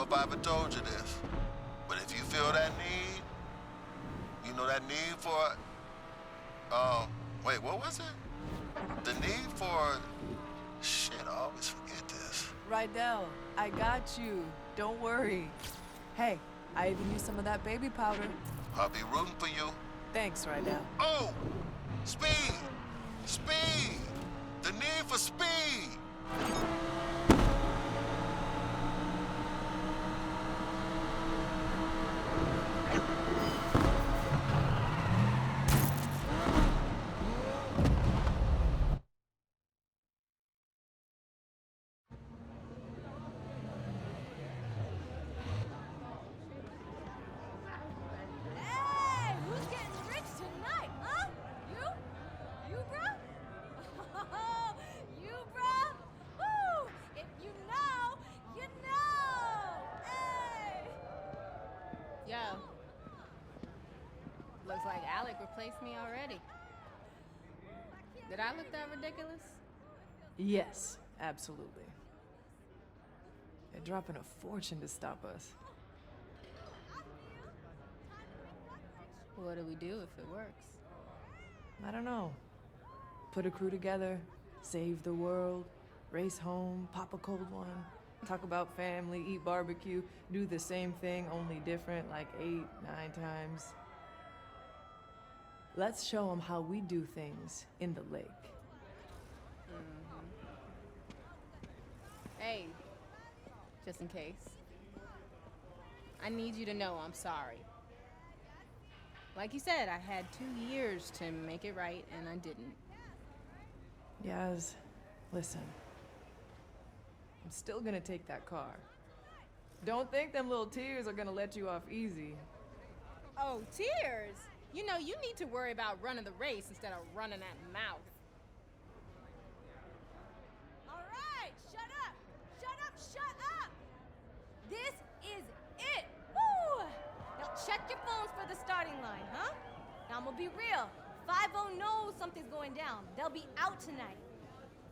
know if I ever told you this, but if you feel that need, you know that need for, wait, what was it? The need for, shit, I always forget this. Rydell, I got you. Don't worry. Hey, I even used some of that baby powder. I'll be rooting for you. Thanks, Rydell. Oh! Speed! Speed! The need for speed! Hey, who's getting rich tonight, huh? You? You, bro? Oh, you, bro? Woo! If you know, you know! Hey! Yo. Looks like Alec replaced me already. Did I look that ridiculous? Yes, absolutely. They're dropping a fortune to stop us. What do we do if it works? I don't know. Put a crew together, save the world, race home, pop a cold one, talk about family, eat barbecue, do the same thing, only different like 8, 9 times. Let's show them how we do things in the lake. Hey, just in case. I need you to know I'm sorry. Like you said, I had 2 years to make it right, and I didn't. Yaz, listen. I'm still gonna take that car. Don't think them little tears are gonna let you off easy. Oh, tears! You know, you need to worry about running the race instead of running that mouth. All right, shut up! Shut up, shut up! This is it! Woo! Now check your phones for the starting line, huh? Now I'm gonna be real. 5-0 knows something's going down. They'll be out tonight.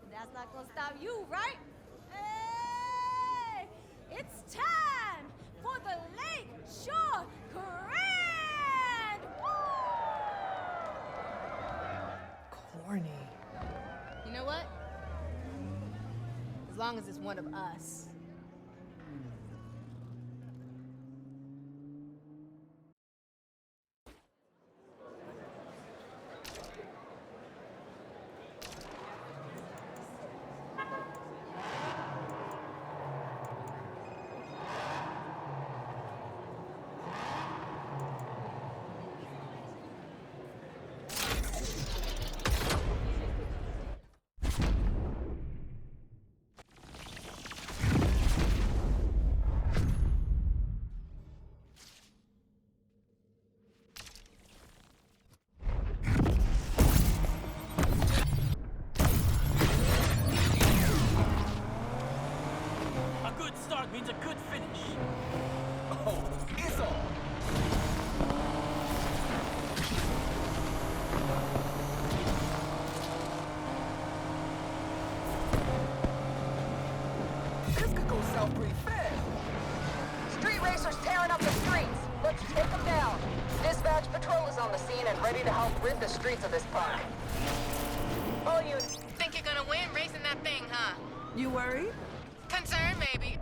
But that's not gonna stop you, right? Hey! It's time for the Lake Shore Grand! Woo! Corny. You know what? As long as it's one of us. A good start means a good finish. Oh, it's on. This could go south pretty fast. Street racers tearing up the streets. Let's take them down. Dispatch patrol is on the scene and ready to help rid the streets of this park. All units. Think you're gonna win racing that thing, huh? You worried? Concerned, maybe.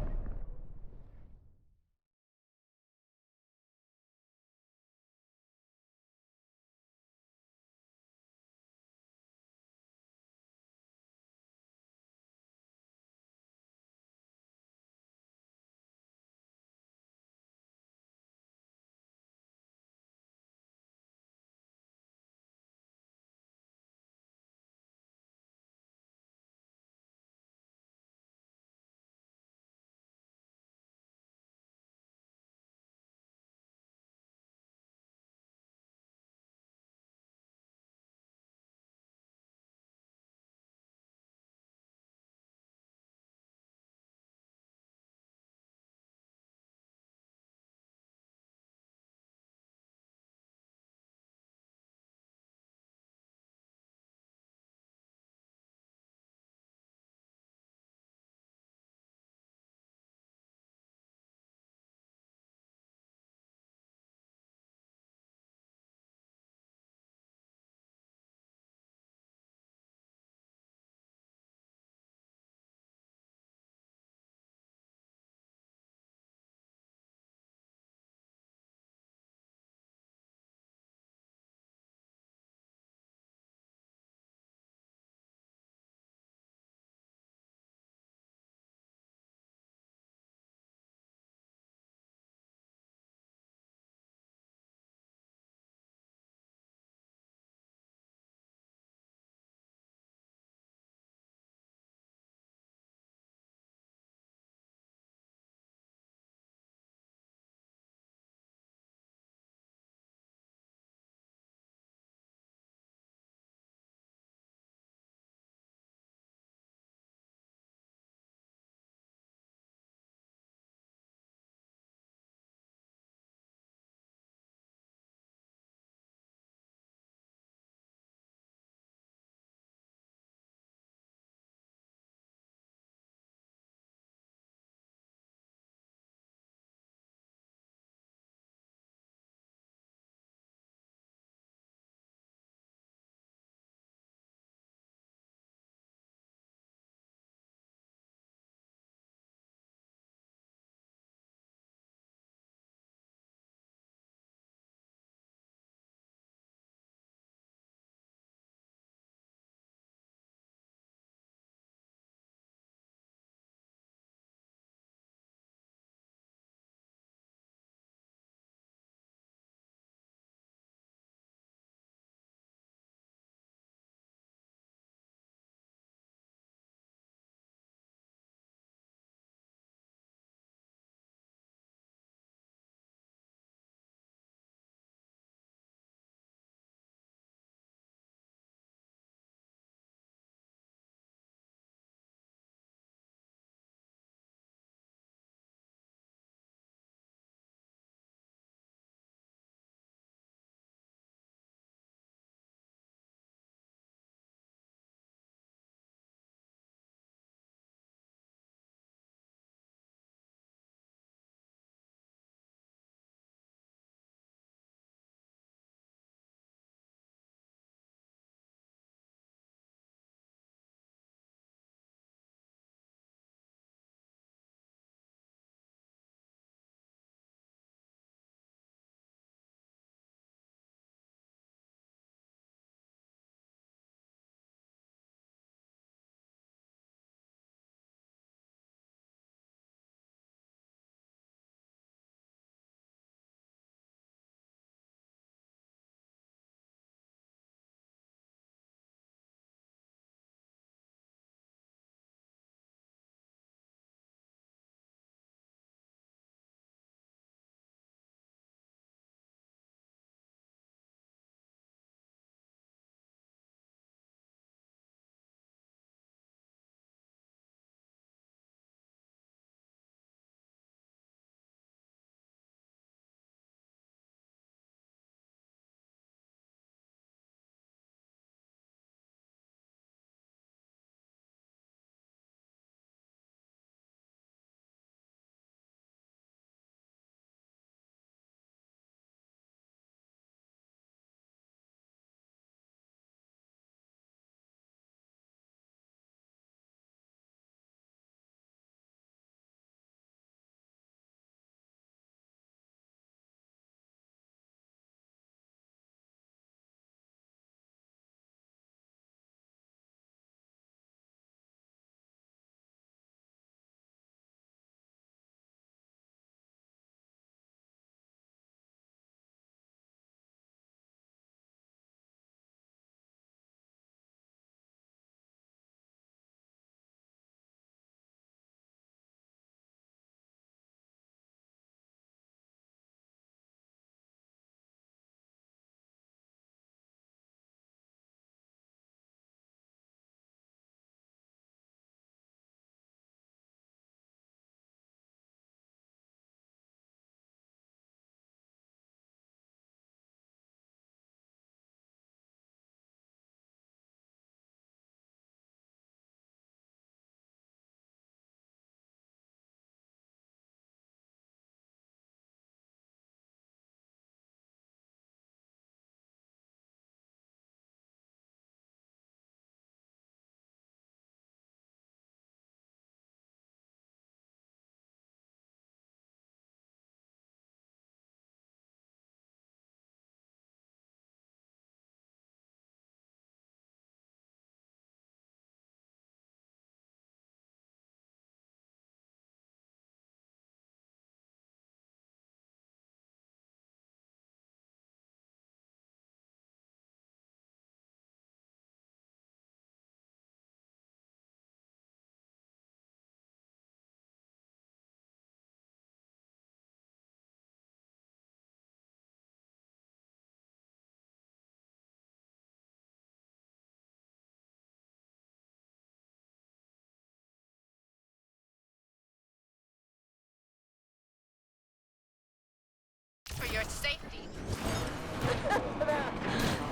for your safety.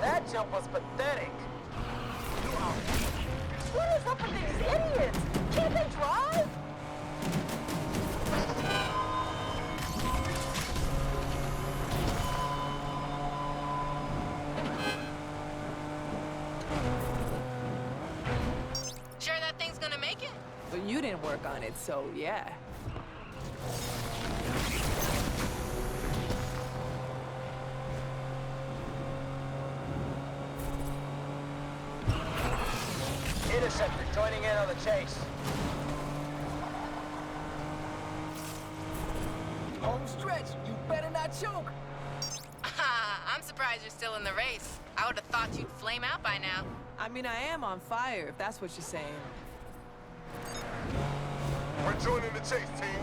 That jump was pathetic. What is up with these idiots? Can't they drive? Sure that thing's gonna make it? But you didn't work on it, so yeah. Interceptor joining in on the chase. Home stretch. You better not choke. I'm surprised you're still in the race. I would have thought you'd flame out by now. I mean, I am on fire, if that's what you're saying. We're joining the chase, team.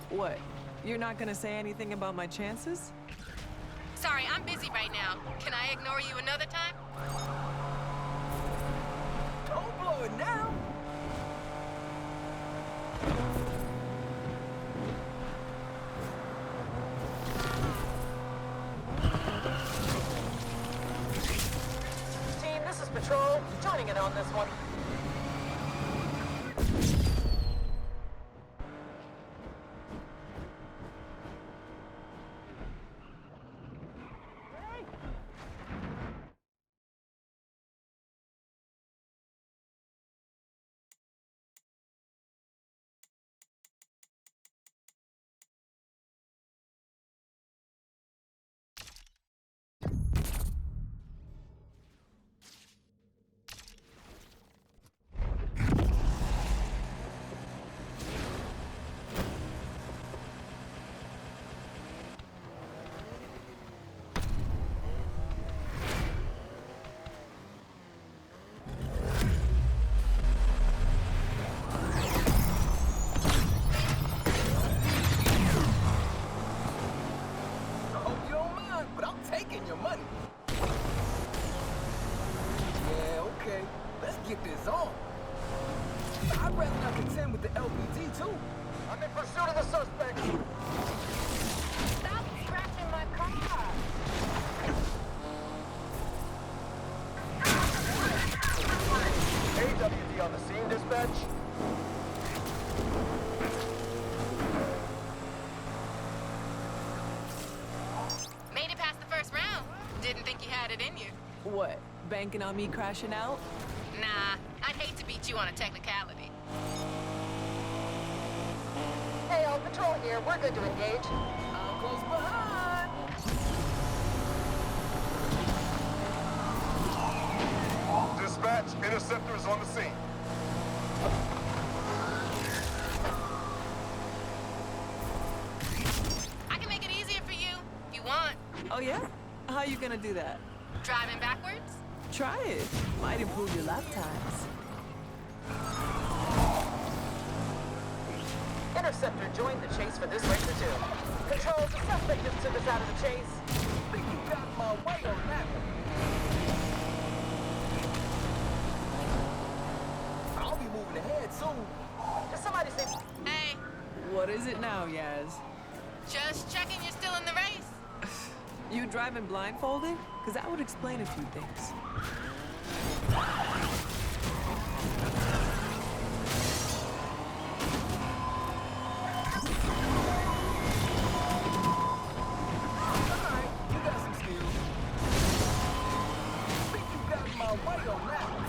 What? You're not gonna say anything about my chances? Sorry, I'm busy right now. Can I ignore you another time? Don't blow it now. Team, this is Patrol. Joining in on this one. I'd rather not contend with the LPD, too. I'm in pursuit of the suspect. Stop scratching my car. AWD on the scene, dispatch. Made it past the first round. Didn't think you had it in you. What? Banking on me crashing out? Nah, I'd hate to beat you on a technicality. Hey, all patrol here. We're good to engage. I'm close behind. Dispatch, interceptor is on the scene. I can make it easier for you, if you want. Oh yeah? How you gonna do that? Driving backwards? Try it. Might improve your lap times. Interceptor joined the chase for this racer too. Control, the suspect just took us out of the chase. Think you got my way on that one. I'll be moving ahead soon. Did somebody say... Hey, What is it now, Yaz? just checking you're still in the race. You driving blindfolded? Because that would explain a few things. Alright, you got some skills. Think you got my way on that one.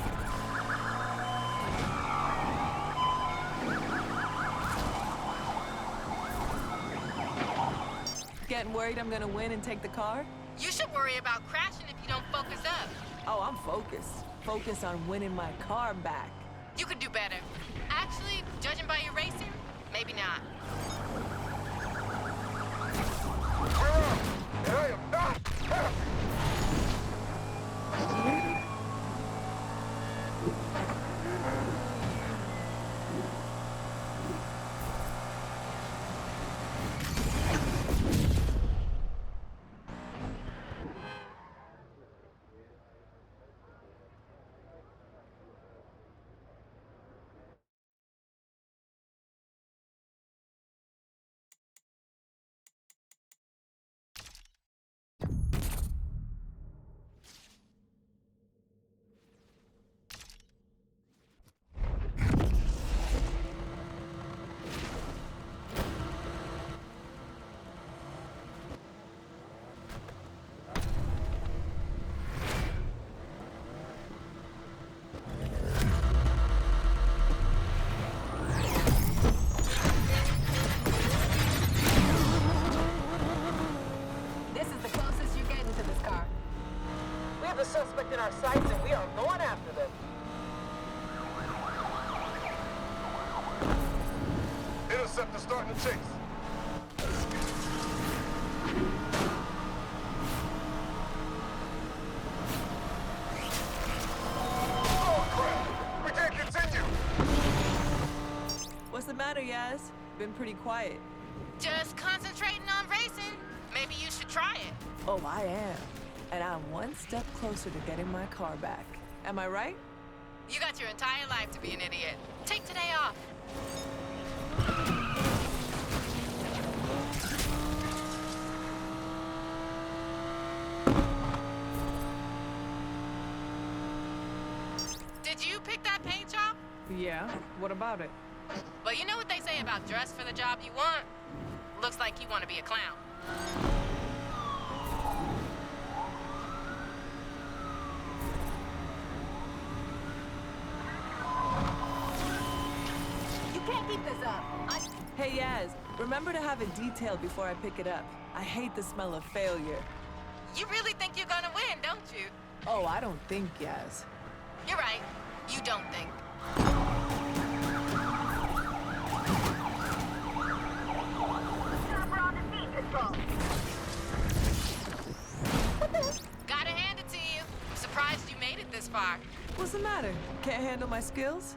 Getting worried I'm gonna win and take the car? You should worry about crashing if you don't focus up. Oh, I'm focused. Focused on winning my car back. You could do better. Actually, judging by your racing, maybe not. I am not happy. have the suspect in our sights and we are going after them. Interceptor starting to chase. Oh, crap! We can't continue! What's the matter, Yaz? Been pretty quiet. Just concentrating on racing. Maybe you should try it. Oh, I am. And I'm one step closer to getting my car back. Am I right? You got your entire life to be an idiot. Take today off. Did you pick that paint job? Yeah. What about it? Well, you know what they say about dress for the job you want? Looks like you want to be a clown. You can't keep this up. Hey, Yaz, remember to have it detailed before I pick it up. I hate the smell of failure. You really think you're gonna win, don't you? Oh, I don't think, Yaz. You're right. You don't think. Gotta hand it to you. I'm surprised you made it this far. What's the matter? Can't handle my skills?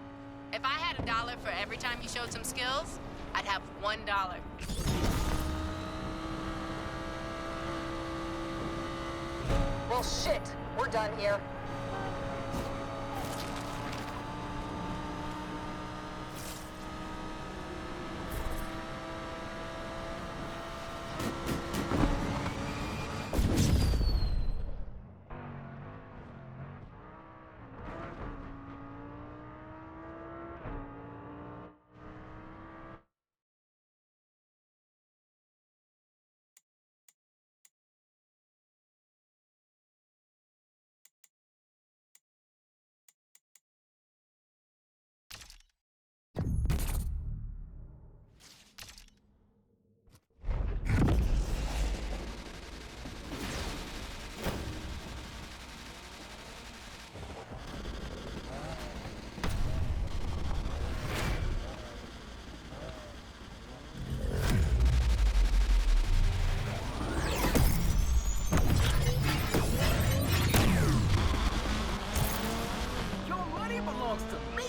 If I had $1 for every time you showed some skills, I'd have $1. Well, shit. We're done here. Your money belongs to me.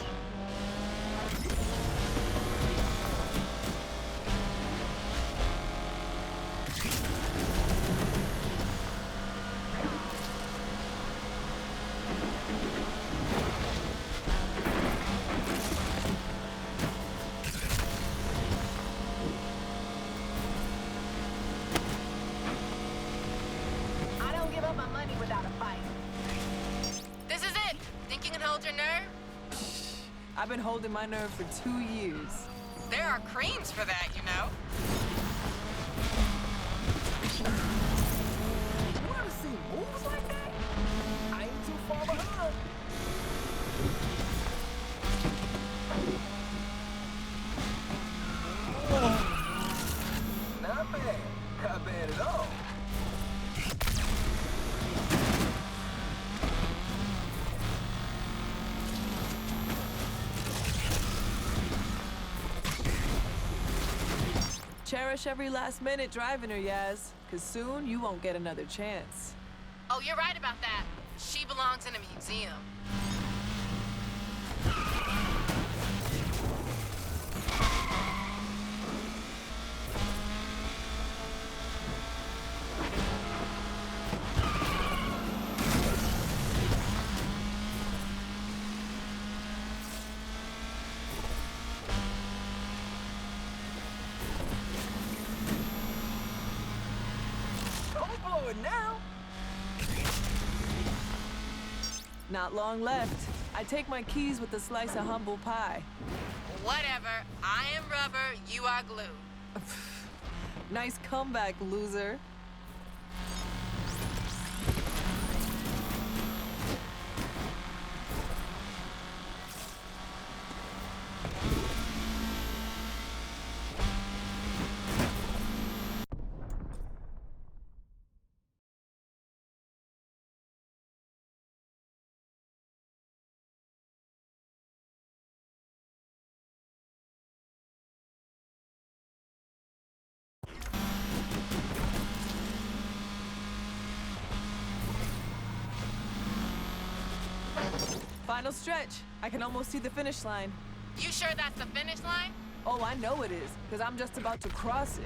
I don't give up my money without a fight. This is it. Think you can hold your nerve? I've been holding my nerve for 2 years. There are creams for that, you know. You ever seen moves like that? I ain't too far behind. Not bad. Not bad at all. Cherish every last minute driving her, Yaz, because soon you won't get another chance. Oh, you're right about that. She belongs in a museum. Don't blow it now. Not long left. I take my keys with a slice of humble pie. Whatever. I am rubber, you are glue. Nice comeback, loser. Final stretch. I can almost see the finish line. You sure that's the finish line? Oh, I know it is, because I'm just about to cross it.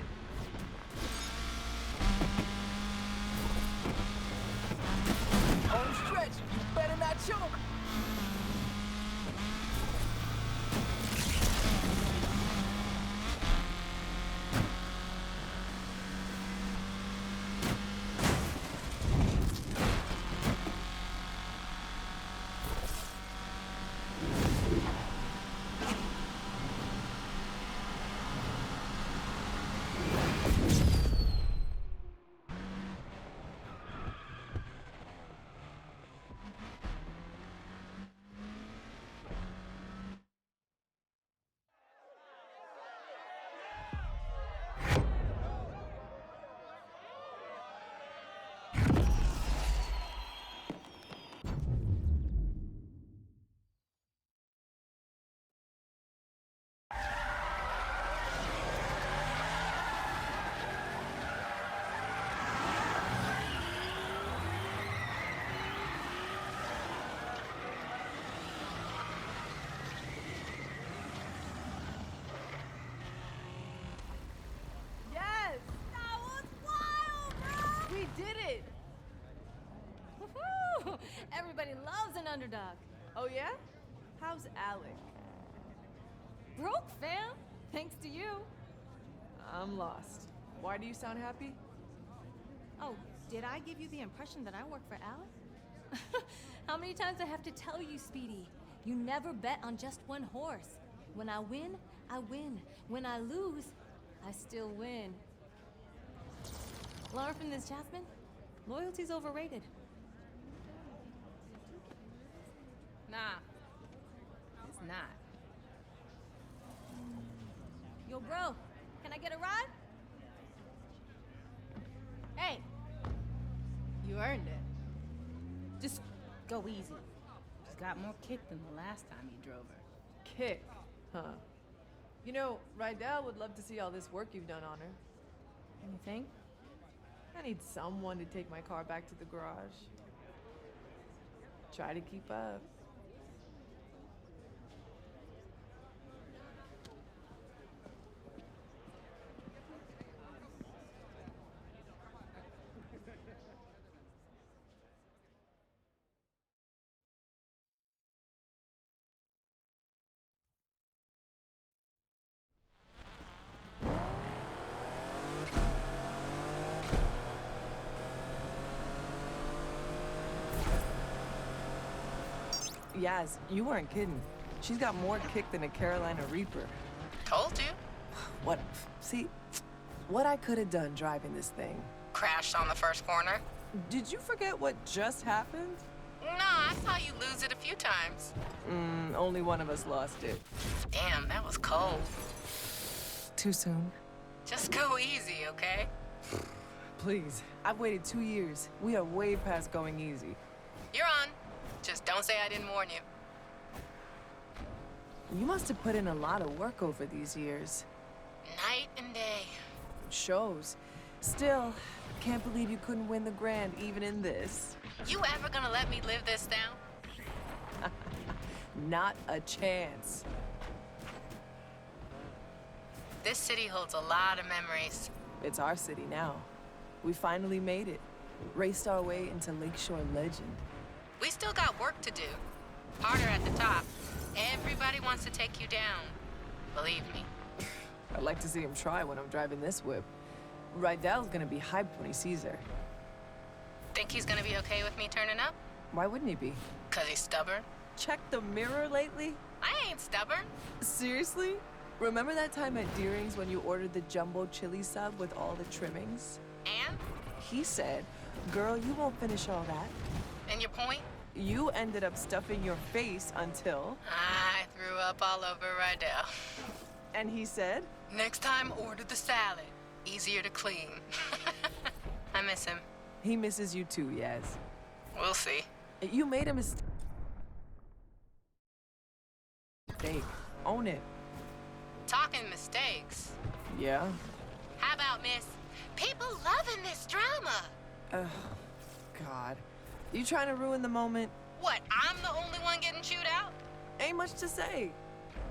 Home stretch. You better not choke. Yes! That was wild, bro! We did it! Woohoo! Everybody loves an underdog. Oh, yeah? How's Alec? Broke, fam. Thanks to you. I'm lost. Why do you sound happy? Oh, did I give you the impression that I work for Alec? How many times I have to tell you, Speedy? You never bet on just one horse. When I win, I win. When I lose, I still win. Learn from this, Jasmine. Loyalty's overrated. Nah. It's not. Yo, bro, can I get a ride? Hey, You earned it. Just go easy. She's got more kick than the last time you drove her. Kick, huh? You know, Rydell would love to see all this work you've done on her. Anything? I need someone to take my car back to the garage. Try to keep up. Yaz, you weren't kidding. She's got more kick than a Carolina Reaper. Told you. What? See, what I could have done driving this thing. Crashed on the first corner. Did you forget what just happened? No, I saw you lose it a few times. Only one of us lost it. Damn, that was cold. Too soon. Just go easy, okay? Please. I've waited 2 years. We are way past going easy. You're on. Just don't say I didn't warn you. You must have put in a lot of work over these years. Night and day. Shows. Still, can't believe you couldn't win the grand even in this. You ever gonna let me live this down? Not a chance. This city holds a lot of memories. It's our city now. We finally made it. Raced our way into Lakeshore legend. We still got work to do. Harder at the top. Everybody wants to take you down. Believe me. I'd like to see him try when I'm driving this whip. Rydell's gonna be hyped when he sees her. Think he's gonna be okay with me turning up? Why wouldn't he be? 'Cause he's stubborn? Check the mirror lately? I ain't stubborn. Seriously? Remember that time at Deering's when you ordered the jumbo chili sub with all the trimmings? And? He said, girl, you won't finish all that. And your point? You ended up stuffing your face until... I threw up all over Rydell. And he said? Next time, order the salad. Easier to clean. I miss him. He misses you too, Yaz. We'll see. You made a mistake. Own it. Talking mistakes. Yeah? How about, miss? People loving this drama. God. You trying to ruin the moment? What, I'm the only one getting chewed out? Ain't much to say.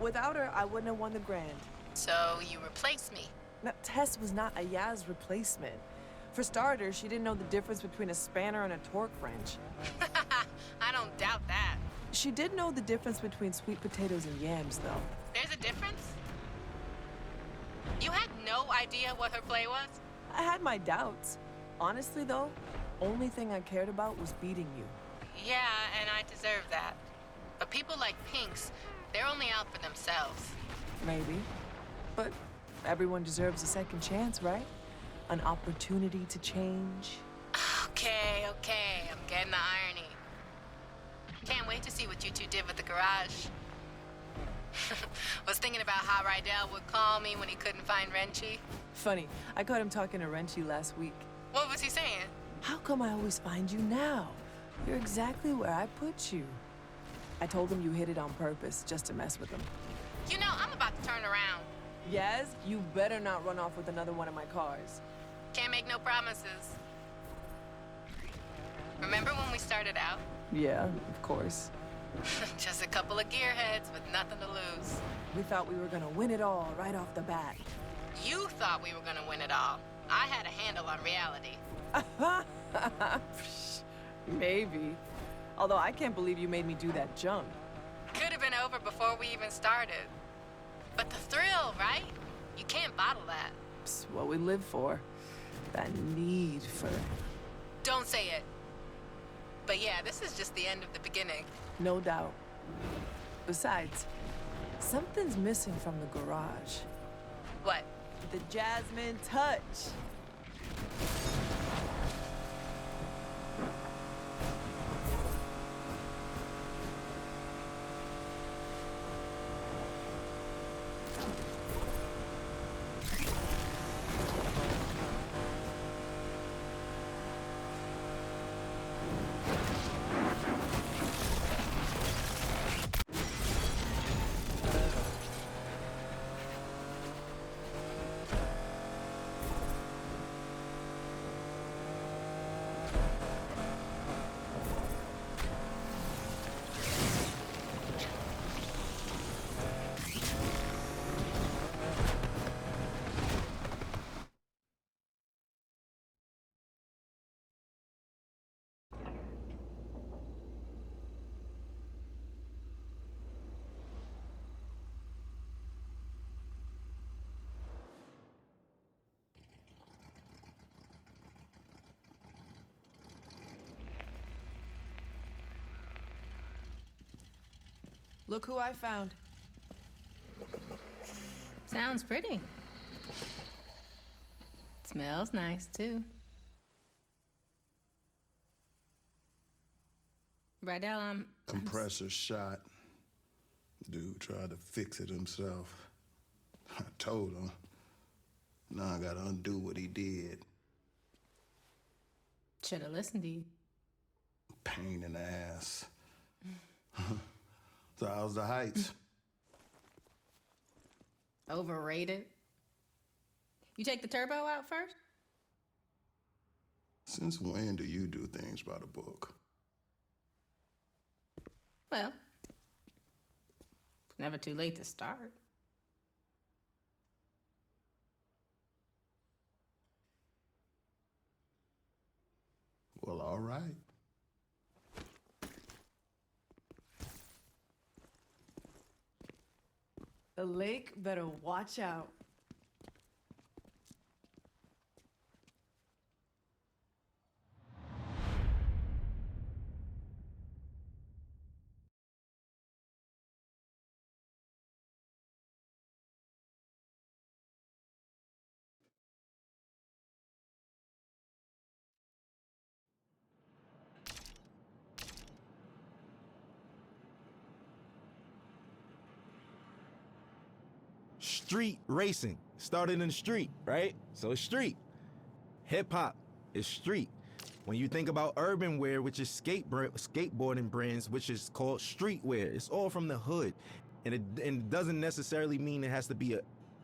Without her, I wouldn't have won the Grand. So you replace me? Now, Tess was not a Yaz replacement. For starters, she didn't know the difference between a spanner and a torque wrench. I don't doubt that. She did know the difference between sweet potatoes and yams, though. There's a difference? You had no idea what her play was? I had my doubts. Honestly, though, only thing I cared about was beating you. Yeah, and I deserve that. But people like Pinks, they're only out for themselves. Maybe. But everyone deserves a second chance, right? An opportunity to change. Okay, I'm getting the irony. Can't wait to see what you two did with the garage. Was thinking about how Rydell would call me when he couldn't find Renchi. Funny, I caught him talking to Renchi last week. What was he saying? How come I always find you now? You're exactly where I put you. I told him you hit it on purpose, just to mess with him. You know, I'm about to turn around. Yaz, you better not run off with another one of my cars. Can't make no promises. Remember when we started out? Yeah, of course. Just a couple of gearheads with nothing to lose. We thought we were gonna win it all right off the bat. You thought we were gonna win it all. I had a handle on reality. Maybe. Although I can't believe you made me do that jump. Could have been over before we even started. But the thrill, right? You can't bottle that. It's what we live for. That need for... Don't say it. But yeah, this is just the end of the beginning. No doubt. Besides, something's missing from the garage. What? The Jasmine touch. Look who I found. Sounds pretty. Smells nice, too. Rydell, Compressor shot. Dude tried to fix it himself. I told him. Now I gotta undo what he did. Should have listened to you. Pain in the ass. So how's the heights? Overrated. You take the turbo out first? Since when do you do things by the book? Well, it's never too late to start. Well, all right. The lake better watch out. Street racing started in the street, right? So it's street. Hip hop is street. When you think about urban wear, which is skateboarding brands, which is called streetwear, it's all from the hood. And it doesn't necessarily mean it has to be a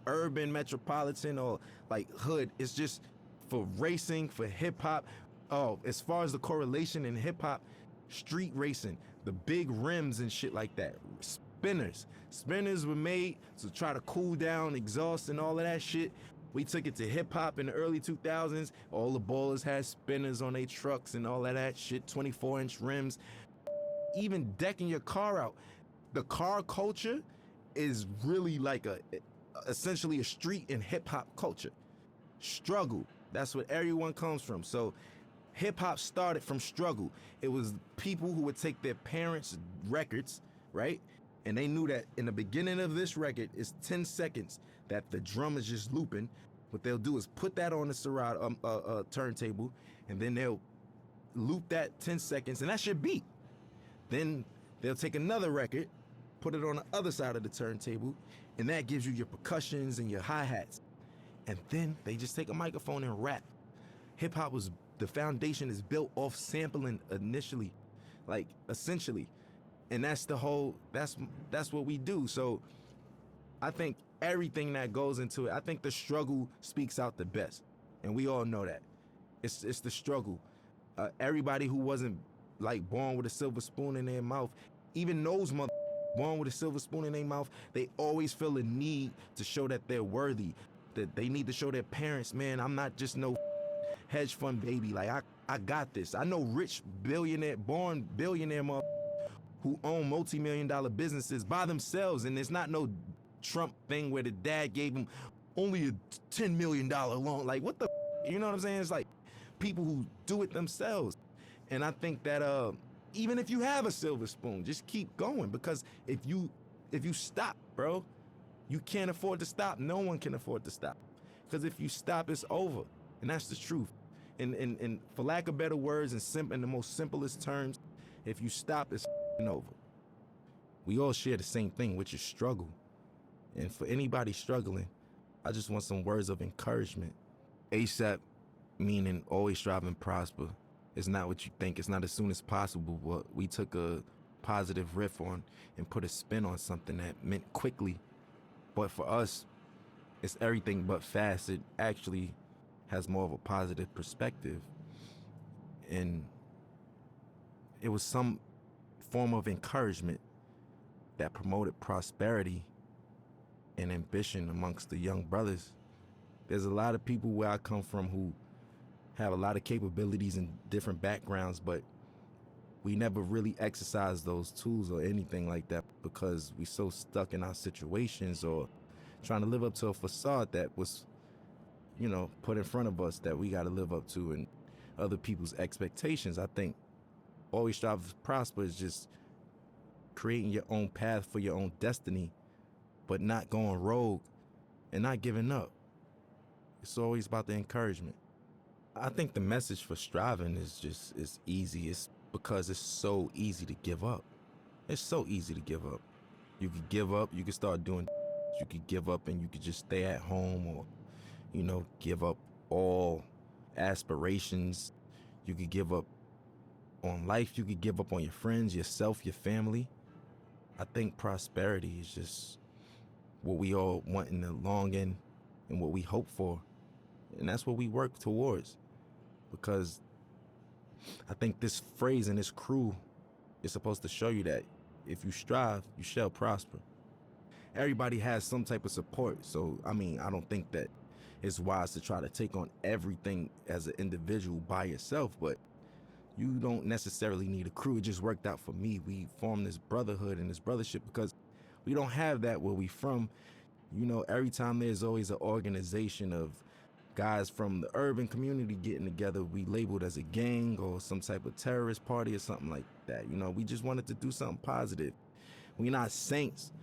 urban metropolitan or like hood. It's just for racing, for hip hop. Oh, as far as the correlation in hip hop, Street racing, the big rims and shit like that. Spinners were made to try to cool down exhaust and all of that shit. We took it to hip hop in the early 2000s. All the ballers had spinners on their trucks and all of that shit, 24-inch rims. Even decking your car out. The car culture is really like essentially a street and hip hop culture. Struggle, that's what everyone comes from. So hip hop started from struggle. It was people who would take their parents' records, right? And they knew that in the beginning of this record, it's 10 seconds that the drum is just looping. What they'll do is put that on the Serato turntable, and then they'll loop that 10 seconds, and that's your beat. Then they'll take another record, put it on the other side of the turntable, and that gives you your percussions and your hi-hats. And then they just take a microphone and rap. Hip-hop was, the foundation is built off sampling initially, like essentially. And that's the whole, that's what we do. So I think everything that goes into it, I think the struggle speaks out the best. And we all know that. It's the struggle. Everybody who wasn't like born with a silver spoon in their mouth, even those born with a silver spoon in their mouth, they always feel a need to show that they're worthy, that they need to show their parents, man, I'm not just no hedge fund baby. Like, I got this. I know rich born billionaire who own multi-million-dollar businesses by themselves, and it's not no Trump thing where the dad gave him only a $10 million loan. Like, what the, you know what I'm saying? It's like people who do it themselves. And I think that even if you have a silver spoon, just keep going, because if you stop, bro, you can't afford to stop. No one can afford to stop, because if you stop, it's over, and that's the truth. And for lack of better words, in the most simplest terms, if you stop, it's over. We all share the same thing, which is struggle. And for anybody struggling, I just want some words of encouragement. ASAP, meaning always strive and prosper. It's not what you think. It's not as soon as possible, but we took a positive riff on and put a spin on something that meant quickly. But for us, it's everything but fast. It actually has more of a positive perspective. And it was some form of encouragement that promoted prosperity and ambition amongst the young brothers. There's a lot of people where I come from who have a lot of capabilities and different backgrounds, but we never really exercise those tools or anything like that because we so stuck in our situations or trying to live up to a facade that was, put in front of us that we got to live up to and other people's expectations. I think always strive to prosper is just creating your own path for your own destiny, but not going rogue and not giving up. It's always about the encouragement. I think the message for striving is easy. It's because it's so easy to give up. It's so easy to give up. You could give up, you could start doing, you could give up and you could just stay at home or, give up all aspirations. You could give up on life. You could give up on your friends, yourself, your family. I think prosperity is just what we all want in the long end and what we hope for. And that's what we work towards. Because I think this phrase and this crew is supposed to show you that if you strive, you shall prosper. Everybody has some type of support. So, I don't think that it's wise to try to take on everything as an individual by yourself, but you don't necessarily need a crew. It just worked out for me. We formed this brotherhood and this brothership because we don't have that where we from. Every time there's always an organization of guys from the urban community getting together, we labeled as a gang or some type of terrorist party or something like that. We just wanted to do something positive. We're not saints,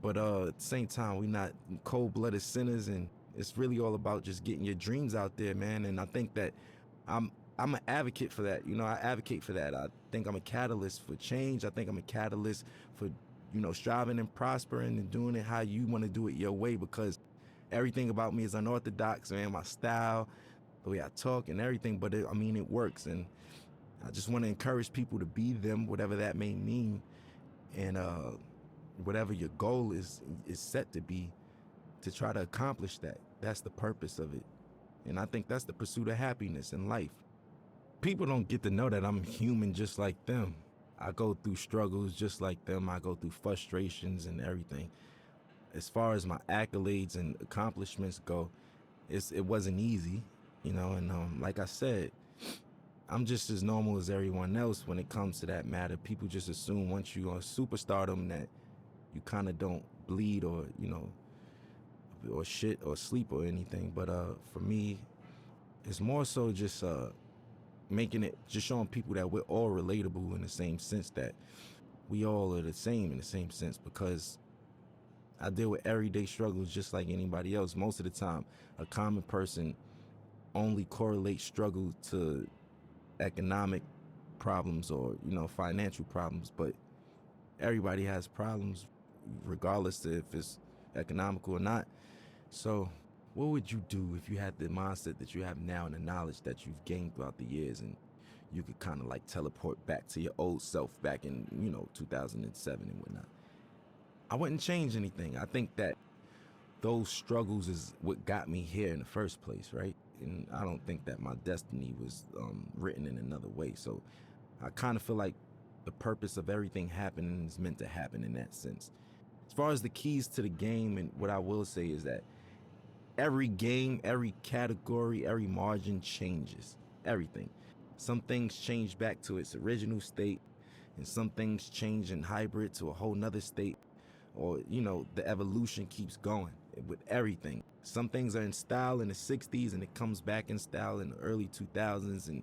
but at the same time, we're not cold-blooded sinners, and it's really all about just getting your dreams out there, man. And I think that I'm an advocate for that. I advocate for that. I think I'm a catalyst for change. I think I'm a catalyst for, striving and prospering and doing it how you want to do it your way, because everything about me is unorthodox, man. My style, the way I talk and everything, but it works. And I just want to encourage people to be them, whatever that may mean. And whatever your goal is set to be, to try to accomplish that. That's the purpose of it. And I think that's the pursuit of happiness in life. people don't get to know that I'm human just like them. I go through struggles just like them. I go through frustrations and everything. As far as my accolades and accomplishments go, it wasn't easy, you know. And like I said, I'm just as normal as everyone else when it comes to that matter. People just assume once you're on superstardom that you kind of don't bleed or, you know, or shit or sleep or anything. But for me, it's more so just making it, just showing people that we're all relatable in the same sense, that we all are the same in the same sense, because I deal with everyday struggles just like anybody else. Most of the time, a common person only correlates struggle to economic problems or, you know, financial problems, but everybody has problems regardless if it's economical or not. So what would you do if you had the mindset that you have now and the knowledge that you've gained throughout the years, and you could kind of like teleport back to your old self back in, you know, 2007 and whatnot? I wouldn't change anything. I think that those struggles is what got me here in the first place, right? And I don't think that my destiny was written in another way. So I kind of feel like the purpose of everything happening is meant to happen in that sense. As far as the keys to the game, and what I will say is that every game, every category, every margin changes. Everything. Some things change back to its original state, and some things change in hybrid to a whole nother state. Or, you know, the evolution keeps going with everything. Some things are in style in the 60s and it comes back in style in the early 2000s, and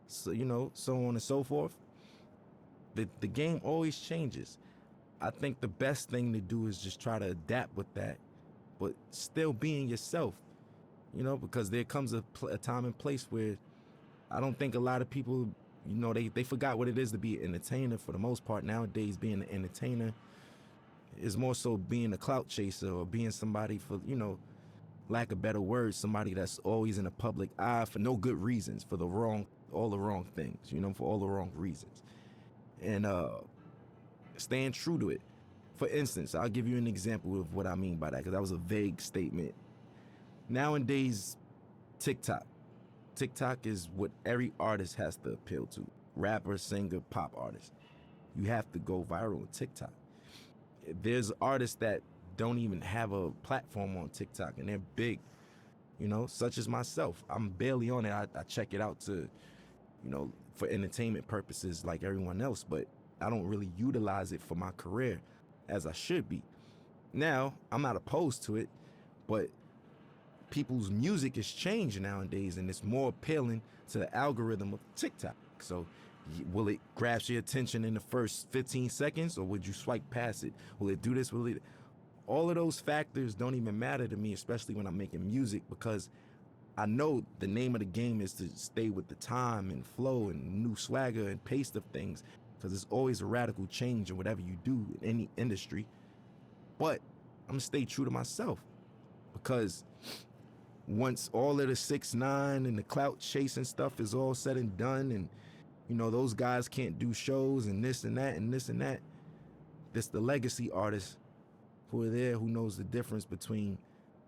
so, you know, so on and so forth. The game always changes. I think the best thing to do is just try to adapt with that, but still being yourself, you know, because there comes a time and place where I don't think a lot of people, you know, they forgot what it is to be an entertainer for the most part. Nowadays, being an entertainer is more so being a clout chaser or being somebody, for, you know, lack of better words, somebody that's always in the public eye for no good reasons, for all the wrong things, you know, for all the wrong reasons. And staying true to it. For instance, I'll give you an example of what I mean by that, because that was a vague statement. Nowadays, TikTok is what every artist has to appeal to. Rapper, singer, pop artist. You have to go viral on TikTok. There's artists that don't even have a platform on TikTok and they're big, you know, such as myself. I'm barely on it. I check it out to, you know, for entertainment purposes like everyone else, but I don't really utilize it for my career as I should be. Now, I'm not opposed to it, but people's music is changing nowadays and it's more appealing to the algorithm of TikTok. So will it grasp your attention in the first 15 seconds, or would you swipe past it? Will it do this? Will it? All of those factors don't even matter to me, especially when I'm making music, because I know the name of the game is to stay with the time and flow and new swagger and pace of things, because there's always a radical change in whatever you do in any industry. But I'm gonna stay true to myself, because once all of the 6ix9ine and the clout chasing stuff is all said and done, and you know, those guys can't do shows and this and that and this and that, this the legacy artists who are there, who knows the difference between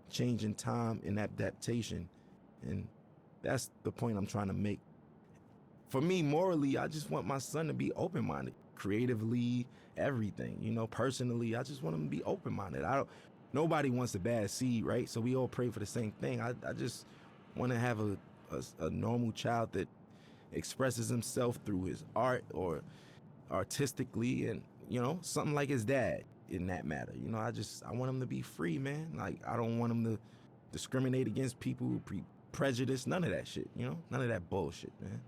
changing time and adaptation. And that's the point I'm trying to make. For me, morally, I just want my son to be open-minded, creatively, everything. You know, personally, I just want him to be open-minded. Nobody wants a bad seed, right? So we all pray for the same thing. I just want to have a normal child that expresses himself through his art or artistically, and, you know, something like his dad in that matter. You know, I want him to be free, man. Like, I don't want him to discriminate against people, prejudice, none of that shit, you know? None of that bullshit, man.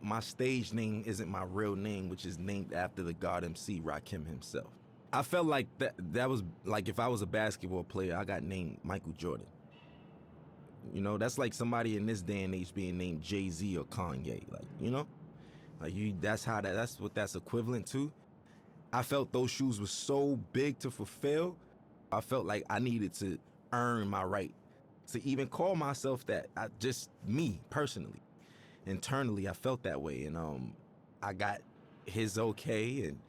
My stage name isn't my real name, which is named after the God MC Rakim himself. I felt like that was like if I was a basketball player, I got named Michael Jordan. You know, that's like somebody in this day and age being named Jay-Z or Kanye, like, you know? Like, that's what that's equivalent to. I felt those shoes were so big to fulfill. I felt like I needed to earn my right to even call myself that. Me, personally. Internally, I felt that way. And I got his okay. And,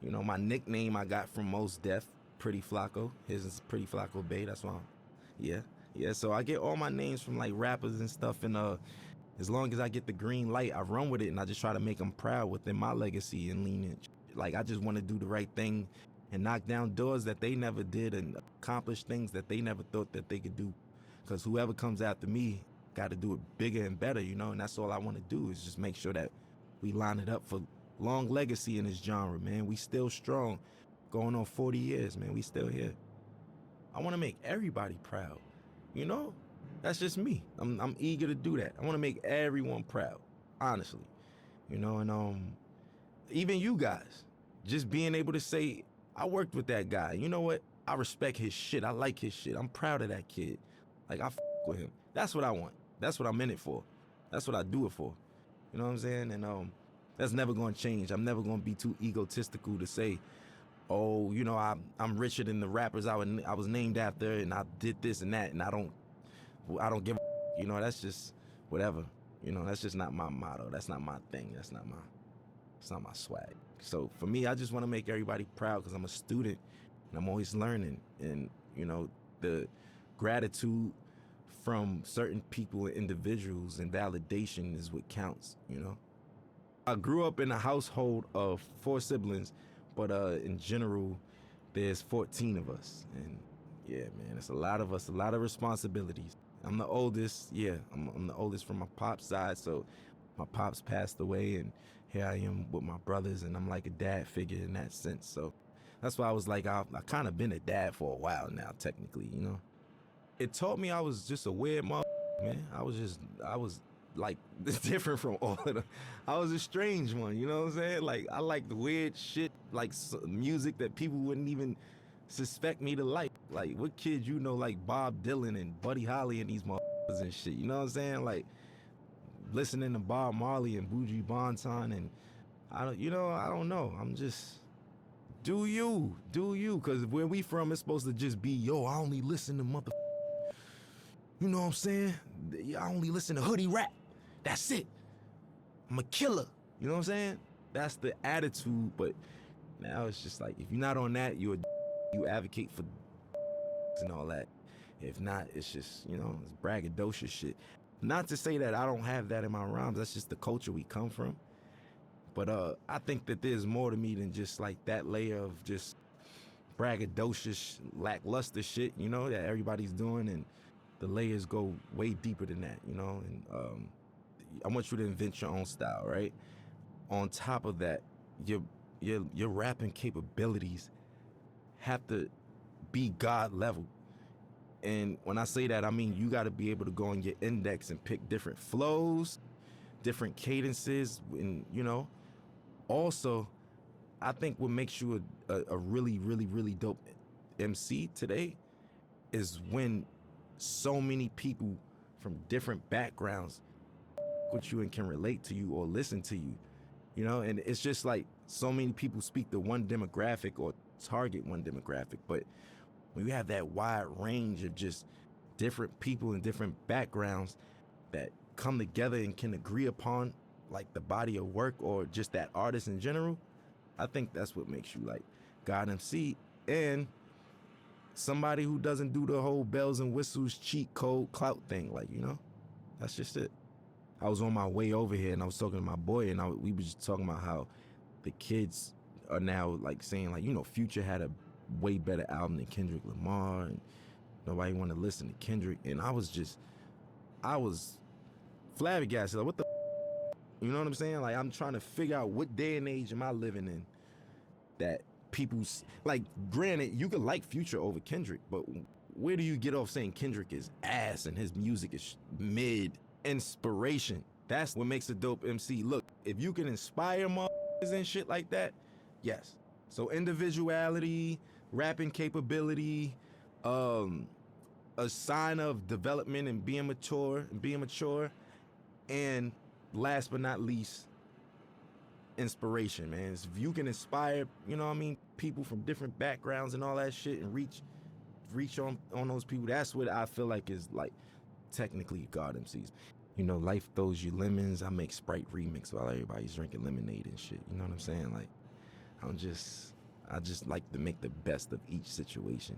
you know, my nickname I got from Mos Def, Pretty Flacco. His is Pretty Flacco Bay, that's why. Yeah, so I get all my names from like rappers and stuff. And As long as I get the green light, I run with it, and I just try to make them proud within my legacy and lineage. Like, I just want to do the right thing and knock down doors that they never did and accomplish things that they never thought that they could do. Because whoever comes after me got to do it bigger and better, you know? And that's all I want to do is just make sure that we line it up for long legacy in this genre, man. We still strong. Going on 40 years, man. We still here. I want to make everybody proud, you know? That's just me. I'm eager to do that. I want to make everyone proud, honestly. You know, and even you guys, just being able to say, I worked with that guy. You know what? I respect his shit. I like his shit. I'm proud of that kid. Like, I f with him. That's what I want. That's what I'm in it for. That's what I do it for. You know what I'm saying? And that's never going to change. I'm never going to be too egotistical to say, oh, you know, I'm richer than the rappers I was named after, and I did this and that, and I don't give a, you know, that's just whatever. You know, that's just not my motto. That's not my thing. It's not my swag. So for me, I just want to make everybody proud because I'm a student and I'm always learning. And, you know, the gratitude from certain people and individuals and validation is what counts, you know. I grew up in a household of 4 siblings, but in general, there's 14 of us. And yeah, man, it's a lot of us, a lot of responsibilities. I'm the oldest, yeah, I'm the oldest from my pop's side, so my pops passed away, and here I am with my brothers, and I'm like a dad figure in that sense. So that's why I was like, I kind of been a dad for a while now, technically, you know. It taught me I was just a weird man. I was like different from all of them. I was a strange one, you know what I'm saying? Like, I like the weird shit, like music that people wouldn't even suspect me to like. Like, what kids you know like Bob Dylan and Buddy Holly and these motherfuckers and shit, you know what I'm saying? Like, listening to Bob Marley and Buju Banton, and I don't know. I'm just, do you, because where we from, it's supposed to just be, yo, I only listen to you know what I'm saying? I only listen to hoodie rap. That's it. I'm a killer. You know what I'm saying? That's the attitude, but now it's just like, if you're not on that, you advocate for and all that. If not, it's just, you know, it's braggadocious shit. Not to say that I don't have that in my rhymes. That's just the culture we come from. But I think that there's more to me than just like that layer of just braggadocious, lackluster shit, you know, that everybody's doing, and the layers go way deeper than that, you know. And I want you to invent your own style, right? On top of that, your rapping capabilities have to be God level. And when I say that, I mean you got to be able to go on your index and pick different flows, different cadences, and, you know. Also, I think what makes you a really, really, really dope MC today is when so many people from different backgrounds with you and can relate to you or listen to you, you know. And it's just like so many people speak to one demographic or target one demographic, but when you have that wide range of just different people and different backgrounds that come together and can agree upon like the body of work or just that artist in general, I think that's what makes you like God MC, and somebody who doesn't do the whole bells and whistles cheat code clout thing. Like, you know, that's just it. I was on my way over here and I was talking to my boy, and we were just talking about how the kids are now like saying, like, you know, Future had a way better album than Kendrick Lamar, and nobody wanted to listen to Kendrick. And I was flabbergasted. Like, what the you know what I'm saying? Like, I'm trying to figure out what day and age am I living in that people's, like, granted, you could like Future over Kendrick, but where do you get off saying Kendrick is ass and his music is mid? Inspiration. That's what makes a dope MC. Look, if you can inspire motherfuckers and shit like that, yes. So individuality, rapping capability, a sign of development and being mature, and last but not least, inspiration, man. If you can inspire, you know what I mean, people from different backgrounds and all that shit, and reach on those people, that's what I feel like is like technically God MCs. You know, life throws you lemons. I make Sprite remix while everybody's drinking lemonade and shit. You know what I'm saying? Like, I just like to make the best of each situation.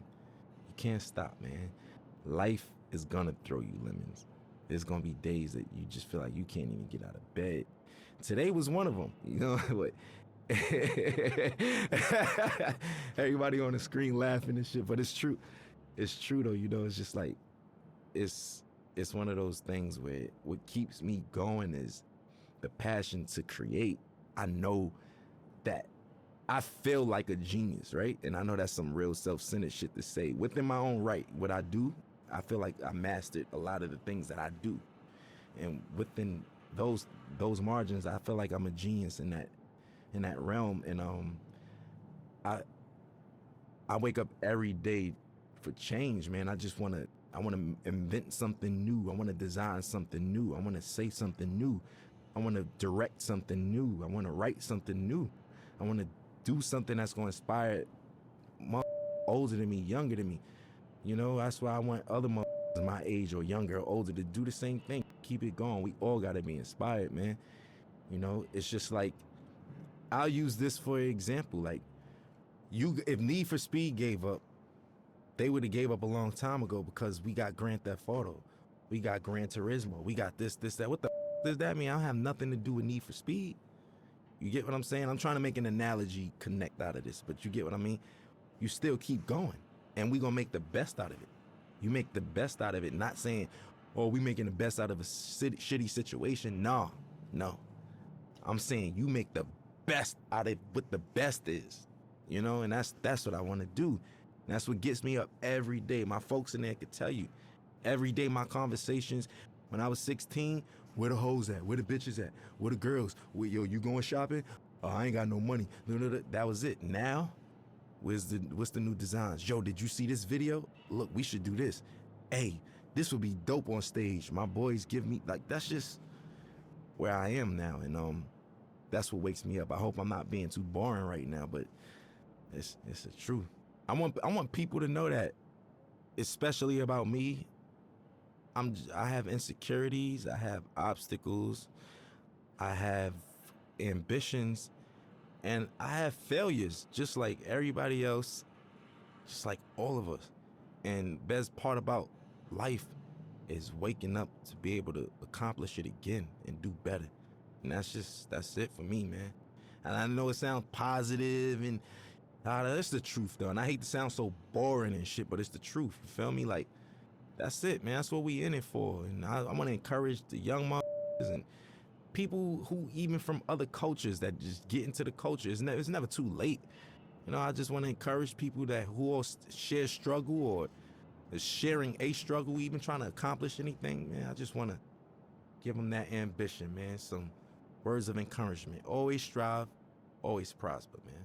You can't stop, man. Life is gonna throw you lemons. there's gonna be days that you just feel like you can't even get out of bed. Today was one of them, you know. But everybody on the screen laughing and shit, but it's true. It's true though, you know. It's just like it's one of those things where what keeps me going is the passion to create. I know that I feel like a genius, right? And I know that's some real self-centered shit to say. Within my own right, what I do, I feel like I mastered a lot of the things that I do. And within those margins, I feel like I'm a genius in that realm. And I wake up every day for change, man. I want to invent something new. I want to design something new. I want to say something new. I want to direct something new. I want to write something new. I want to do something that's going to inspire older than me, younger than me. You know, that's why I want other my age or younger or older to do the same thing. Keep it going. We all got to be inspired, man. You know, it's just like, I'll use this for example. Like, if Need for Speed gave up, they would have gave up a long time ago, because we got Grand Theft Auto, we got Gran Turismo, we got this, that. What the does that mean? I don't have nothing to do with Need for Speed. You get what I'm saying? I'm trying to make an analogy connect out of this, but you get what I mean? You still keep going, and we gonna make the best out of it. You make the best out of it, not saying, oh, we making the best out of a shitty situation. No. I'm saying you make the best out of what the best is, you know, and that's what I want to do. And that's what gets me up every day. My folks in there could tell you, every day my conversations, when I was 16, where the hoes at? Where the bitches at? Where the girls? Yo, you going shopping? Oh, I ain't got no money. That was it. Now, what's the new designs? Yo, did you see this video? Look, we should do this. Hey, this would be dope on stage. My boys give me, like, that's just where I am now. And that's what wakes me up. I hope I'm not being too boring right now, but it's the truth. I want people to know that, especially about me, I have insecurities, I have obstacles, I have ambitions, and I have failures, just like everybody else, just like all of us. And best part about life is waking up to be able to accomplish it again and do better. And that's it for me, man. And I know it sounds positive and that's the truth though. And I hate to sound so boring and shit, but it's the truth. You feel me? Like, that's it, man. That's what we in it for. And I want to encourage the young motherfuckers and people who even from other cultures that just get into the culture. It's never too late. You know, I just want to encourage people who all share struggle or is sharing a struggle, even trying to accomplish anything, man. I just want to give them that ambition, man. Some words of encouragement. Always strive, always prosper, man.